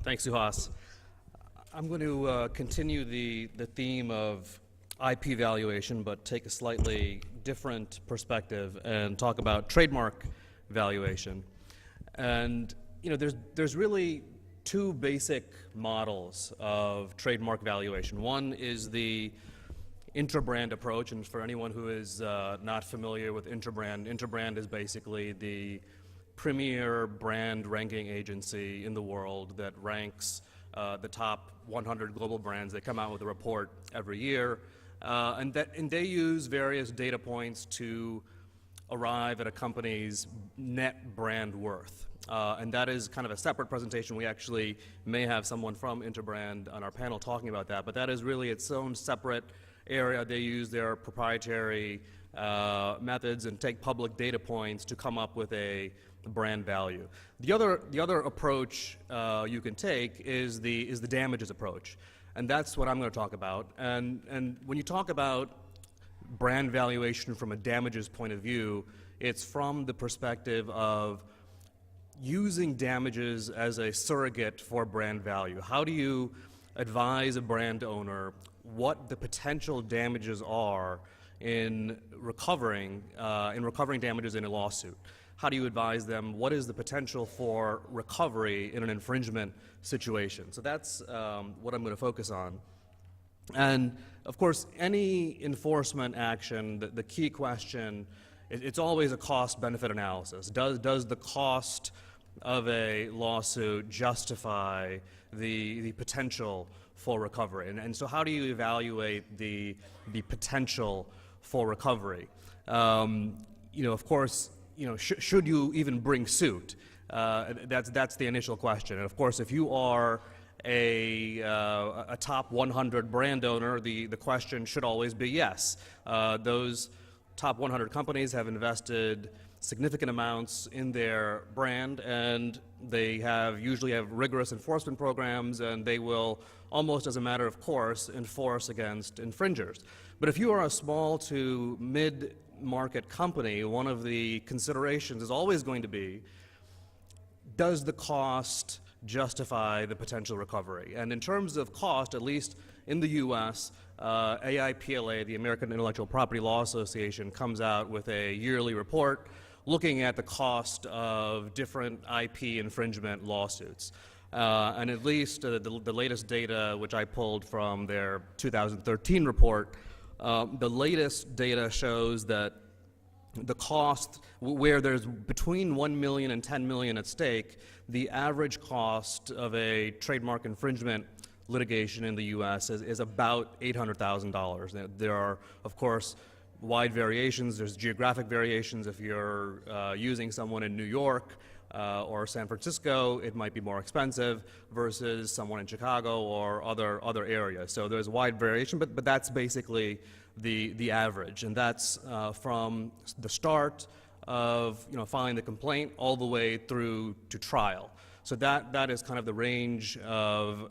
Thanks, Suhas. I'm going to continue the theme of IP valuation, but take a slightly different perspective and talk about trademark valuation. And there's really two basic models of trademark valuation. One is the intrabrand approach, and for anyone who is not familiar with Interbrand is basically the premier brand ranking agency in the world that ranks the top 100 global brands. They come out with a report every year, and they use various data points to arrive at a company's net brand worth. And that is kind of a separate presentation. We actually may have someone from Interbrand on our panel talking about that, but that is really its own separate area. They use their proprietary methods and take public data points to come up with a brand value. The other approach you can take is the damages approach, and that's what I'm going to talk about. And when you talk about brand valuation from a damages point of view, it's from the perspective of using damages as a surrogate for brand value. How do you advise a brand owner what the potential damages are in recovering damages in a lawsuit? How do you advise them what is the potential for recovery in an infringement situation? So that's what I'm going to focus on. And of course, any enforcement action, the key question, it's always a cost-benefit analysis. Does the cost of a lawsuit justify the potential for recovery? And so how do you evaluate the potential for recovery? Of course, should you even bring suit? That's the initial question. And of course, if you are a top 100 brand owner, the question should always be yes. Those top 100 companies have invested significant amounts in their brand, and they usually have rigorous enforcement programs, and they will, almost as a matter of course, enforce against infringers. But if you are a small to mid-market company, one of the considerations is always going to be, does the cost justify the potential recovery? And in terms of cost, at least in the US, AIPLA, the American Intellectual Property Law Association, comes out with a yearly report looking at the cost of different IP infringement lawsuits. And at least the latest data, which I pulled from their 2013 report, the latest data shows that the cost, where there's between 1 million and 10 million at stake, the average cost of a trademark infringement litigation in the US is about $800,000. There are, of course, wide variations. There's geographic variations. If you're using someone in New York or San Francisco, it might be more expensive versus someone in Chicago or other areas. So there's wide variation, but that's basically the average, and that's from the start of filing the complaint all the way through to trial. So that is kind of the range of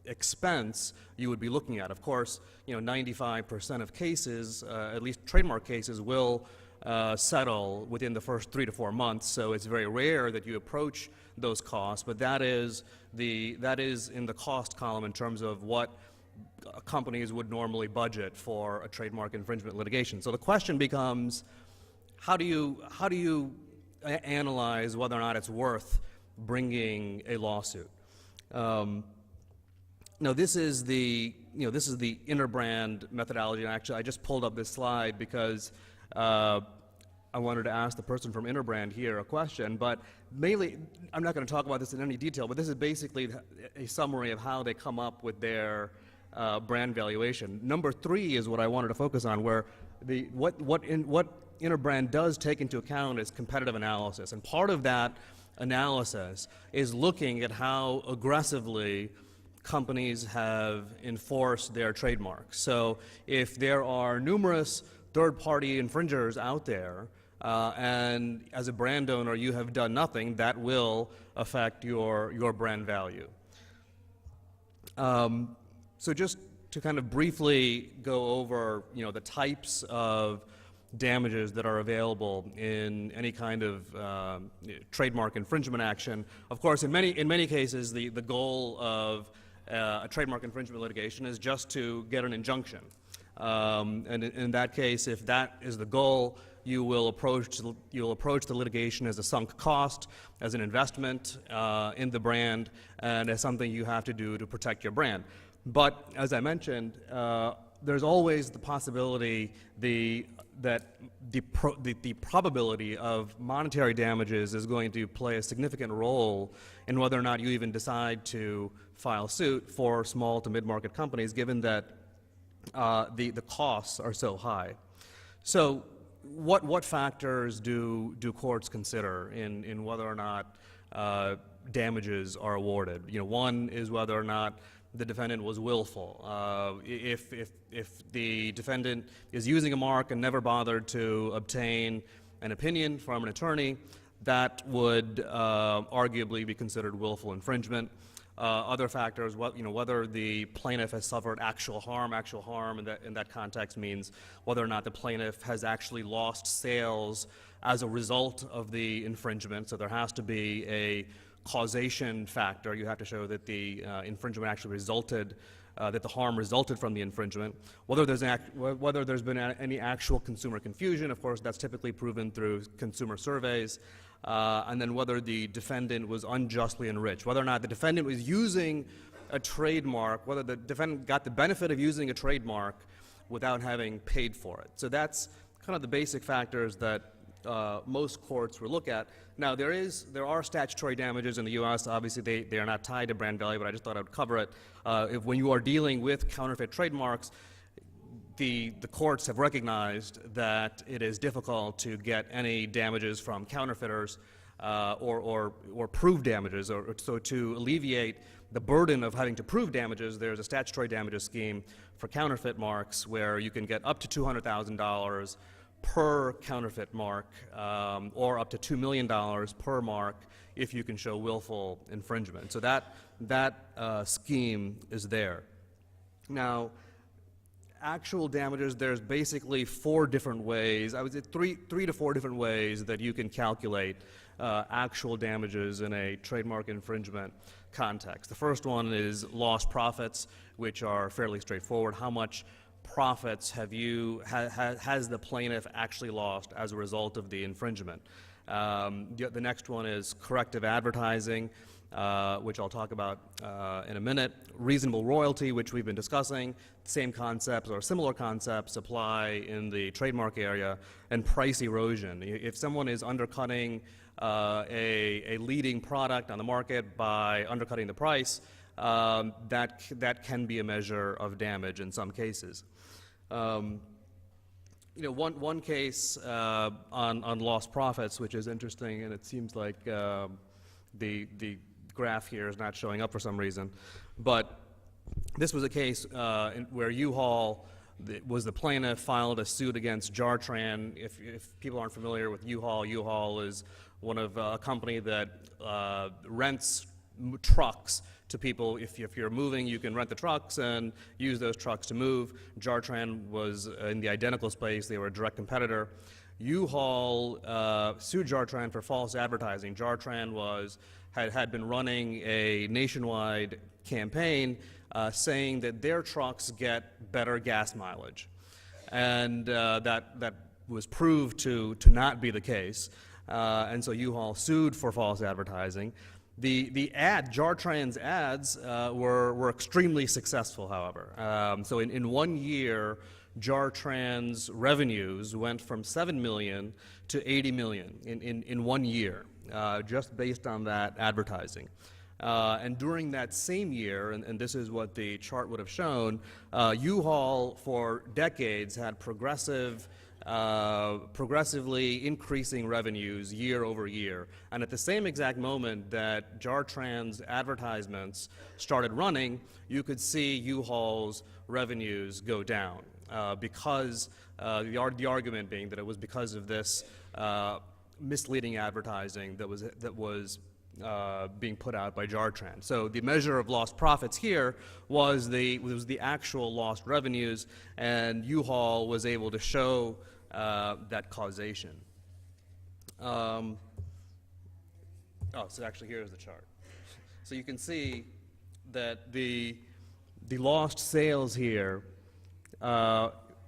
expense you would be looking at. Of course, 95% of cases, at least trademark cases, will settle within the first 3 to 4 months. So it's very rare that you approach those costs, but that is in the cost column in terms of what companies would normally budget for a trademark infringement litigation. So the question becomes, how do you analyze whether or not it's worth bringing a lawsuit? Now, this is the Interbrand methodology. And actually, I just pulled up this slide because I wanted to ask the person from Interbrand here a question. But mainly, I'm not going to talk about this in any detail, but this is basically a summary of how they come up with their brand valuation. Number 3 is what I wanted to focus on, where what Interbrand does take into account is competitive analysis. And part of that analysis is looking at how aggressively companies have enforced their trademarks. So if there are numerous third-party infringers out there, and as a brand owner you have done nothing, that will affect your brand value. So just to kind of briefly go over the types of damages that are available in any kind of trademark infringement action. Of course, in many cases, the goal of a trademark infringement litigation is just to get an injunction. And in that case, if that is the goal, you will approach the litigation as a sunk cost, as an investment in the brand, and as something you have to do to protect your brand. But as I mentioned, there's always the possibility that the probability of monetary damages is going to play a significant role in whether or not you even decide to file suit for small to mid-market companies, given that the costs are so high. So what factors do courts consider in whether or not damages are awarded? One is whether or not the defendant was willful. If the defendant is using a mark and never bothered to obtain an opinion from an attorney, that would arguably be considered willful infringement. Other factors, whether the plaintiff has suffered actual harm. Actual harm in that context means whether or not the plaintiff has actually lost sales as a result of the infringement. So there has to be a causation factor. You have to show that the infringement actually resulted, that the harm resulted from the infringement. Whether there's been any actual consumer confusion, of course, that's typically proven through consumer surveys. And then whether the defendant was unjustly enriched, whether or not the defendant was using a trademark, whether the defendant got the benefit of using a trademark without having paid for it. So that's kind of the basic factors that most courts will look at. Now, there are statutory damages in the U.S. Obviously, they are not tied to brand value, but I just thought I would cover it. When you are dealing with counterfeit trademarks, the courts have recognized that it is difficult to get any damages from counterfeiters or prove damages. So to alleviate the burden of having to prove damages, there's a statutory damages scheme for counterfeit marks where you can get up to $200,000 per counterfeit mark, or up to $2 million per mark if you can show willful infringement. So that scheme is there. Now, actual damages, there's basically 4 different ways, I would say three to four different ways that you can calculate actual damages in a trademark infringement context. The first one is lost profits, which are fairly straightforward. How much profits has the plaintiff actually lost as a result of the infringement? The next one is corrective advertising, which I'll talk about in a minute. Reasonable royalty, which we've been discussing. Same concepts or similar concepts apply in the trademark area. And price erosion. If someone is undercutting a leading product on the market by undercutting the price, that can be a measure of damage in some cases. One case on lost profits, which is interesting, and it seems like the graph here is not showing up for some reason, but this was a case where U-Haul was the plaintiff, filed a suit against Jartran. If people aren't familiar with U-Haul, U-Haul is one of a company that rents trucks to people. If you're moving, you can rent the trucks and use those trucks to move. Jartran was in the identical space. They were a direct competitor. U-Haul sued Jartran for false advertising. Jartran had been running a nationwide campaign saying that their trucks get better gas mileage. And that was proved to not be the case. And so U-Haul sued for false advertising. Jartran's ads were extremely successful, however. So in 1 year, Jartran's revenues went from $7 million to $80 million in 1 year, just based on that advertising. And during that same year, and this is what the chart would have shown, U-Haul for decades had progressively increasing revenues year over year. And at the same exact moment that Jartran's advertisements started running, you could see U-Haul's revenues go down because the argument being that it was because of this misleading advertising that was being put out by Jartran. So the measure of lost profits here was the actual lost revenues, and U-Haul was able to show that causation. So actually here's the chart. So you can see that the lost sales here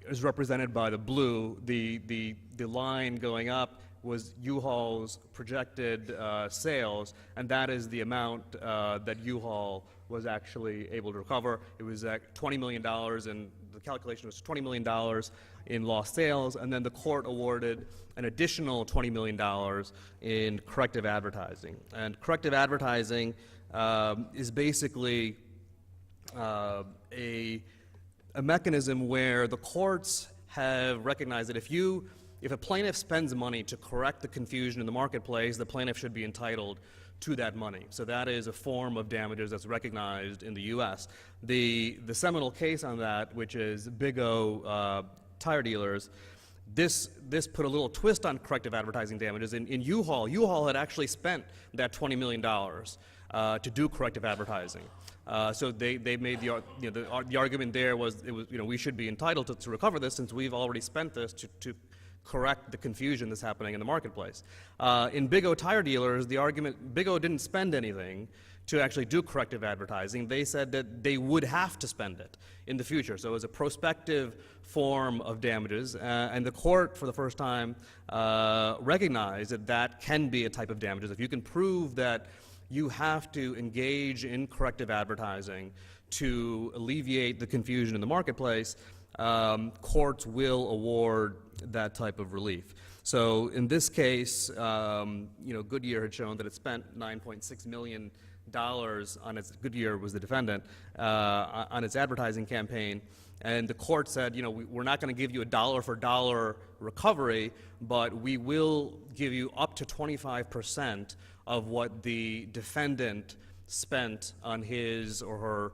is represented by the blue. The line going up was U-Haul's projected sales, and that is the amount that U-Haul was actually able to recover. It was at $20 million, and the calculation was $20 million in lost sales, and then the court awarded an additional $20 million in corrective advertising. And corrective advertising is basically a mechanism where the courts have recognized that if a plaintiff spends money to correct the confusion in the marketplace, the plaintiff should be entitled to that money. So that is a form of damages that's recognized in the U.S. The seminal case on that, which is Big O tire dealers, this put a little twist on corrective advertising damages. In U-Haul had actually spent that $20 million to do corrective advertising. So they made the argument there was we should be entitled to recover this since we've already spent this to correct the confusion that's happening in the marketplace. In Big O tire dealers, the argument, Big O didn't spend anything to actually do corrective advertising. They said that they would have to spend it in the future. So it was a prospective form of damages, and the court, for the first time, recognized that that can be a type of damages. If you can prove that you have to engage in corrective advertising to alleviate the confusion in the marketplace, courts will award that type of relief. So in this case, Goodyear had shown that it spent $9.6 million on its, Goodyear was the defendant, on its advertising campaign. And the court said, we're not going to give you a dollar for dollar recovery, but we will give you up to 25% of what the defendant spent on his or her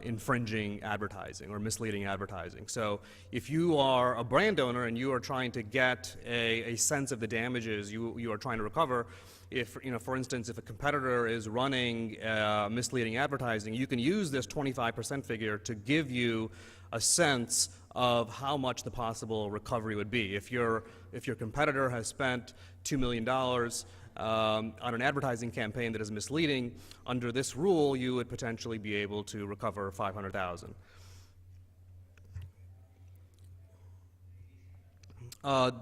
infringing advertising or misleading advertising. So if you are a brand owner and you are trying to get a sense of the damages you are trying to recover, if, for instance, if a competitor is running misleading advertising, you can use this 25% figure to give you a sense of how much the possible recovery would be. If your competitor has spent $2 million on an advertising campaign that is misleading, under this rule, you would potentially be able to recover $500,000.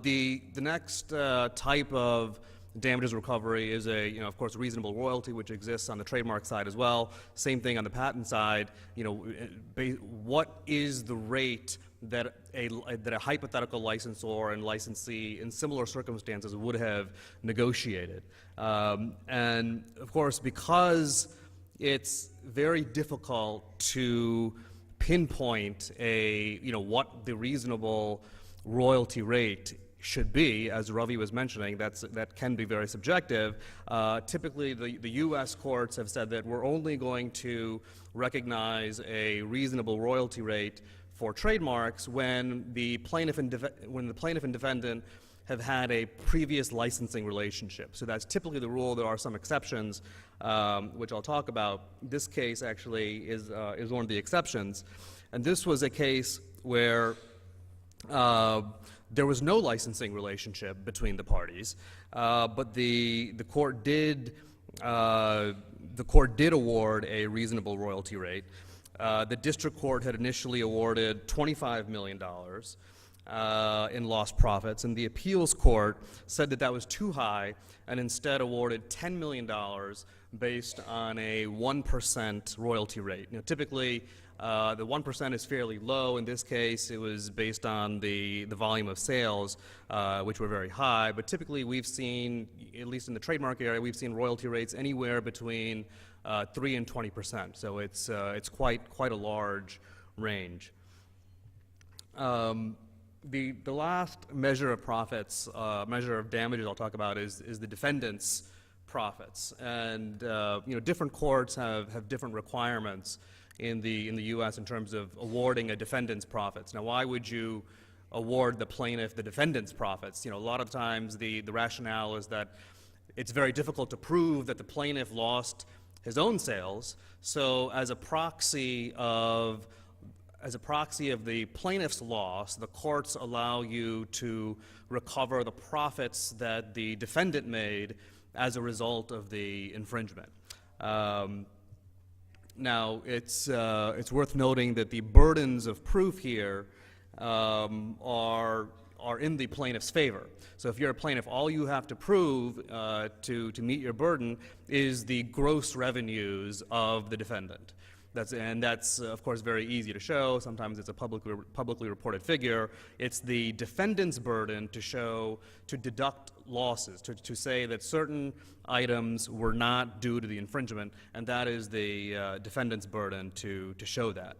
The next type of damages recovery is of course, reasonable royalty, which exists on the trademark side as well. Same thing on the patent side. What is the rate that a hypothetical licensor and licensee in similar circumstances would have negotiated? And of course, because it's very difficult to pinpoint what the reasonable royalty rate should be, as Ravi was mentioning, that can be very subjective. Typically, the U.S. courts have said that we're only going to recognize a reasonable royalty rate for trademarks when the plaintiff and defendant have had a previous licensing relationship. So that's typically the rule. There are some exceptions, which I'll talk about. This case actually is one of the exceptions, and this was a case where there was no licensing relationship between the parties, but the court did award a reasonable royalty rate. The district court had initially awarded $25 million in lost profits, and the appeals court said that was too high and instead awarded $10 million based on a 1% royalty rate. Typically, the 1% is fairly low. In this case, it was based on the volume of sales, which were very high. But typically, we've seen, at least in the trademark area, we've seen royalty rates anywhere between 3 and 20%. So it's quite a large range. The last measure of profits, measure of damages I'll talk about is the defendant's profits. And different courts have different requirements in the U.S. in terms of awarding a defendant's profits. Now, why would you award the plaintiff the defendant's profits? A lot of times the rationale is that it's very difficult to prove that the plaintiff lost his own sales. So as a proxy of as a proxy of the plaintiff's loss, the courts allow you to recover the profits that the defendant made as a result of the infringement. Now, it's worth noting that the burdens of proof here are in the plaintiff's favor. So if you're a plaintiff, all you have to prove to meet your burden is the gross revenues of the defendant. That's of course very easy to show. Sometimes it's a publicly reported figure. It's the defendant's burden to deduct losses, to say that certain items were not due to the infringement, and that is the defendant's burden to show that.